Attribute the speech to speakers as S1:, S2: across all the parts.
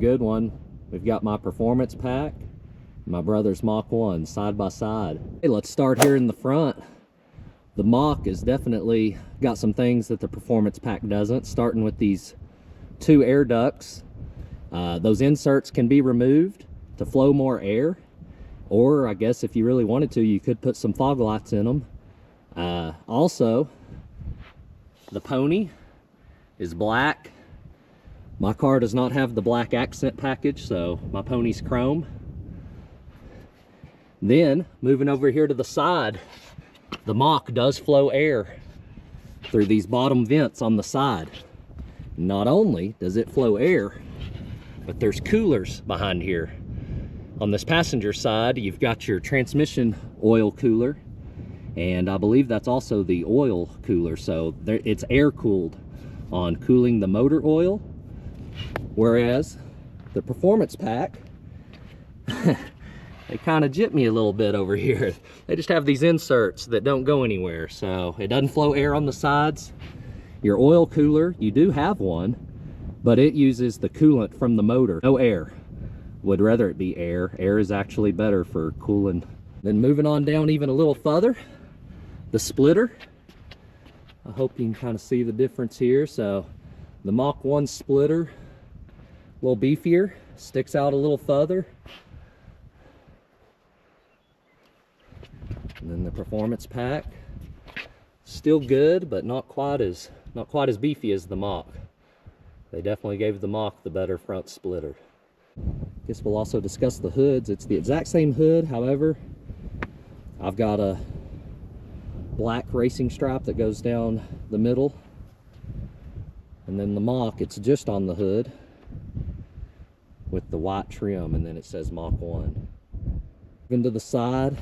S1: good one. We've got my performance pack, my brother's Mach 1 side by side. Hey, let's start here in the front. The Mach has definitely got some things that the performance pack doesn't, starting with these 2 air ducts. Those inserts can be removed to flow more air, or I guess if you really wanted to, you could put some fog lights in them. Also, the pony is black. My car does not have the black accent package, so my pony's chrome. Then, moving over here to the side, the Mach does flow air through these bottom vents on the side. Not only does it flow air, but there's coolers behind here. On this passenger side, you've got your transmission oil cooler, and I believe that's also the oil cooler, so it's air cooled on cooling the motor oil. Whereas the performance pack, they kind of jip me a little bit over here. They just have these inserts that don't go anywhere, so it doesn't flow air on the sides. Your oil cooler, you do have one, but it uses the coolant from the motor, no air. Would rather it be air. Air is actually better for cooling. Then moving on down even a little further, the splitter. I hope you can kind of see the difference here. So the Mach 1 splitter, a little beefier, sticks out a little further. And then the performance pack, still good, but not quite as beefy as the Mach. They definitely gave the Mach the better front splitter. Guess we'll also discuss the hoods. It's the exact same hood, however, I've got a black racing stripe that goes down the middle. And then the Mach, it's just on the hood with the white trim, and then it says Mach 1. Moving to the side,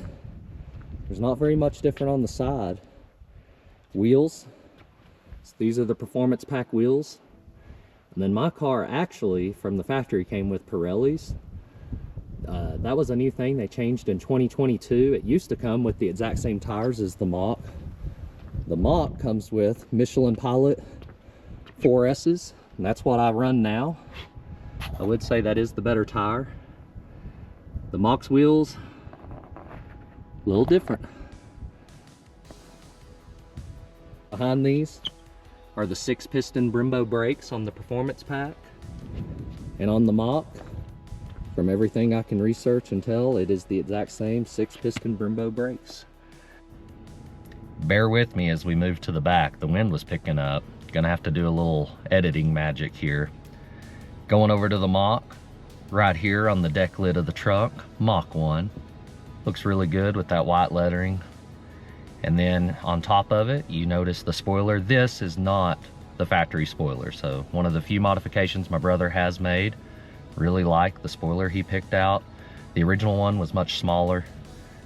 S1: there's not very much different on the side. Wheels, so these are the performance pack wheels. And then my car actually, from the factory, came with Pirellis. That was a new thing they changed in 2022. It used to come with the exact same tires as the Mach. The Mach comes with Michelin Pilot 4S's, and that's what I run now. I would say that is the better tire. The Mach's wheels, a little different. Behind these are the 6-piston Brembo brakes on the performance pack. And on the Mach, from everything I can research and tell, it is the exact same 6-piston Brembo brakes. Bear with me as we move to the back. The wind was picking up. Gonna have to do a little editing magic here. Going over to the Mach, right here on the deck lid of the trunk, Mach 1. Looks really good with that white lettering. And then on top of it, you notice the spoiler. This is not the factory spoiler, so one of the few modifications my brother has made. Really like the spoiler he picked out. The original one was much smaller,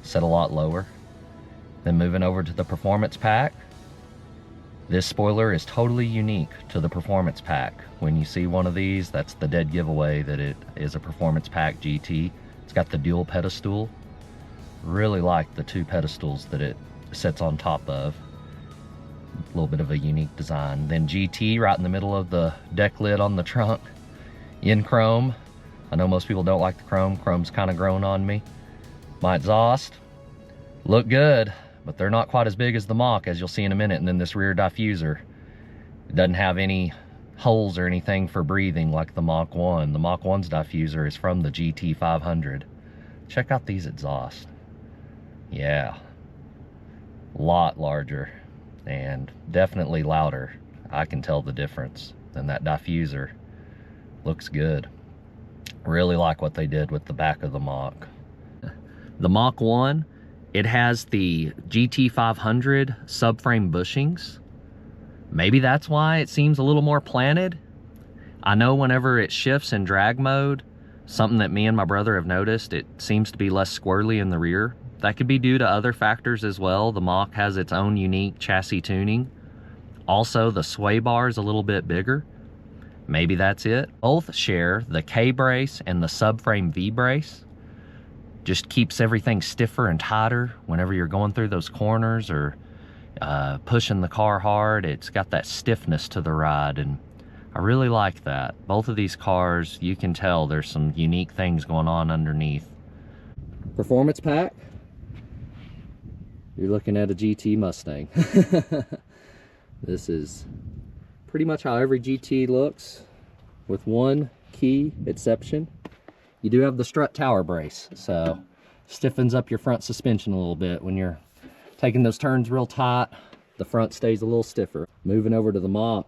S1: set a lot lower. Then moving over to the performance pack, this spoiler is totally unique to the performance pack. When you see one of these, that's the dead giveaway that it is a performance pack GT. It's got the dual pedestal. Really like the 2 pedestals that it sits on top of. A little bit of a unique design. Then GT right in the middle of the deck lid on the trunk in chrome. I know most people don't like the chrome. Chrome's kind of grown on me. My exhaust look good, but they're not quite as big as the Mach, as you'll see in a minute. And then this rear diffuser, it doesn't have any holes or anything for breathing like the Mach 1. The Mach 1's diffuser is from the GT 500. Check out these exhausts. Yeah, a lot larger and definitely louder. I can tell the difference. And that diffuser looks good. Really like what they did with the back of the Mach. The Mach 1, it has the GT 500 subframe bushings. Maybe that's why it seems a little more planted. I know whenever it shifts in drag mode, something that me and my brother have noticed, it seems to be less squirrely in the rear. That could be due to other factors as well. The Mach has its own unique chassis tuning. Also, the sway bar is a little bit bigger. Maybe that's it. Both share the K-brace and the subframe V-brace. Just keeps everything stiffer and tighter whenever you're going through those corners or pushing the car hard. It's got that stiffness to the ride, and I really like that. Both of these cars, you can tell there's some unique things going on underneath. Performance pack, you're looking at a GT Mustang. This is pretty much how every GT looks, with one key exception. You do have the strut tower brace, so stiffens up your front suspension a little bit. When you're taking those turns real tight, the front stays a little stiffer. Moving over to the Mach,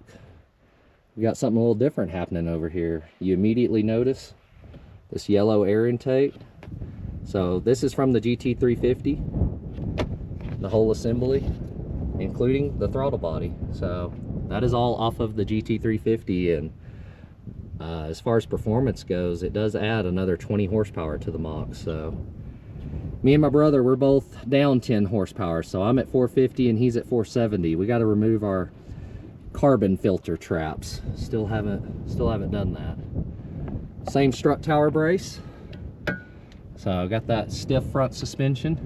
S1: we got something a little different happening over here. You immediately notice this yellow air intake. So this is from the GT350, the whole assembly, including the throttle body. So that is all off of the GT350, and as far as performance goes, it does add another 20 horsepower to the Mach. So me and my brother, we're both down 10 horsepower. So I'm at 450 and he's at 470. We got to remove our carbon filter traps. Still haven't done that. Same strut tower brace. So I got that stiff front suspension.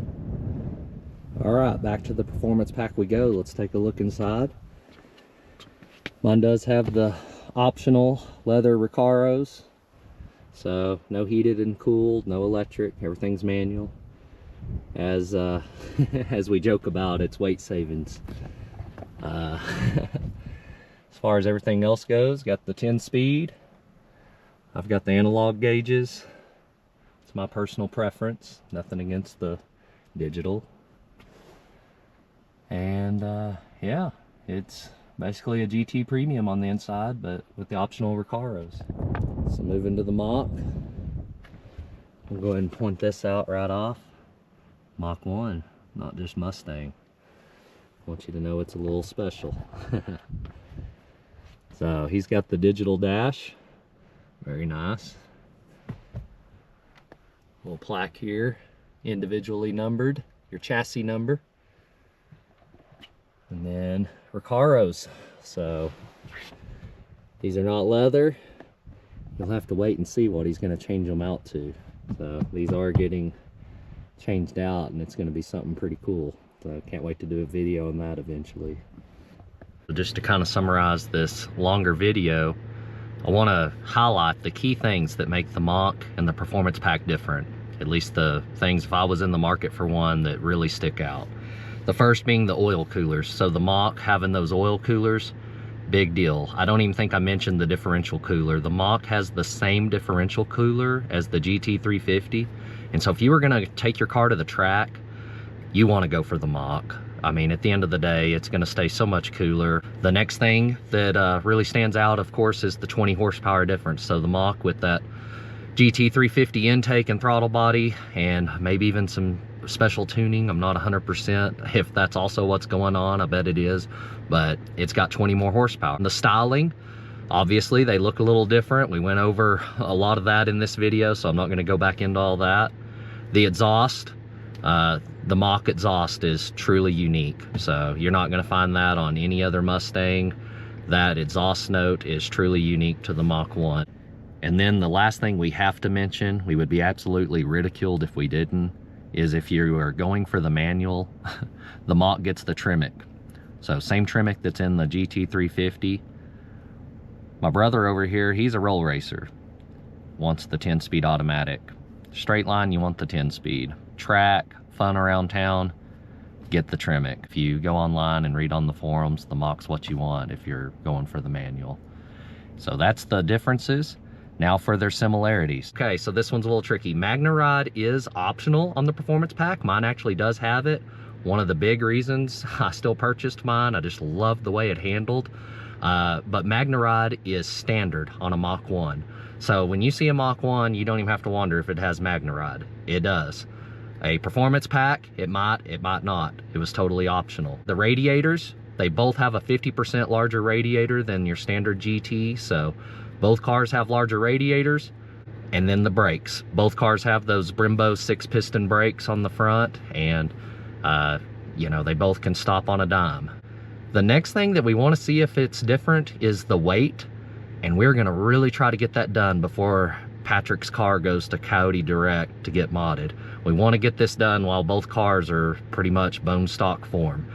S1: All right, back to the performance pack we go. Let's take a look inside. Mine does have the optional leather Recaros. So no heated and cooled, no electric, everything's manual. As as we joke about, it's weight savings. As far as everything else goes, got the 10-speed. I've got the analog gauges. It's my personal preference, nothing against the digital. And yeah, it's basically a GT Premium on the inside, but with the optional Recaros. So moving to the Mach, we'll go ahead and point this out right off. Mach 1, not just Mustang. I want you to know it's a little special. So he's got the digital dash, very nice. Little plaque here, individually numbered, your chassis number. And then Recaros. So these are not leather. You'll have to wait and see what he's going to change them out to. So these are getting changed out, and it's going to be something pretty cool. So can't wait to do a video on that eventually. Just to kind of summarize this longer video, I want to highlight the key things that make the Mach and the performance pack different. At least the things, if I was in the market for one, that really stick out. The first being the oil coolers. So the Mach having those oil coolers, big deal. I don't even think I mentioned the differential cooler. The Mach has the same differential cooler as the GT350. And so if you were gonna take your car to the track, you wanna go for the Mach. I mean, at the end of the day, it's gonna stay so much cooler. The next thing that really stands out, of course, is the 20 horsepower difference. So the Mach with that GT350 intake and throttle body, and maybe even some special tuning. I'm not 100% if that's also what's going on. I bet it is, but it's got 20 more horsepower. The styling, obviously they look a little different. We went over a lot of that in this video, so I'm not going to go back into all that. The exhaust, the Mach exhaust is truly unique, so you're not going to find that on any other Mustang. That exhaust note is truly unique to the Mach 1. And then the last thing we have to mention, we would be absolutely ridiculed if we didn't, is if you are going for the manual, the Mach gets the Tremec. So same Tremec that's in the GT350. My brother over here, he's a roll racer, wants the 10-speed automatic. Straight line, you want the 10-speed. Track, fun around town, get the Tremec. If you go online and read on the forums, the Mach's what you want if you're going for the manual. So that's the differences. Now for their similarities. Okay, so this one's a little tricky. MagneRide is optional on the performance pack. Mine actually does have it. One of the big reasons I still purchased mine, I just love the way it handled. But MagneRide is standard on a Mach 1. So when you see a Mach 1, you don't even have to wonder if it has MagneRide. It does. A performance pack, it might not. It was totally optional. The radiators, they both have a 50% larger radiator than your standard GT, so both cars have larger radiators. And then the brakes. Both cars have those Brembo 6-piston brakes on the front, and you know, they both can stop on a dime. The next thing that we want to see if it's different is the weight, and we're gonna really try to get that done before Patrick's car goes to Coyote Direct to get modded. We want to get this done while both cars are pretty much bone stock form.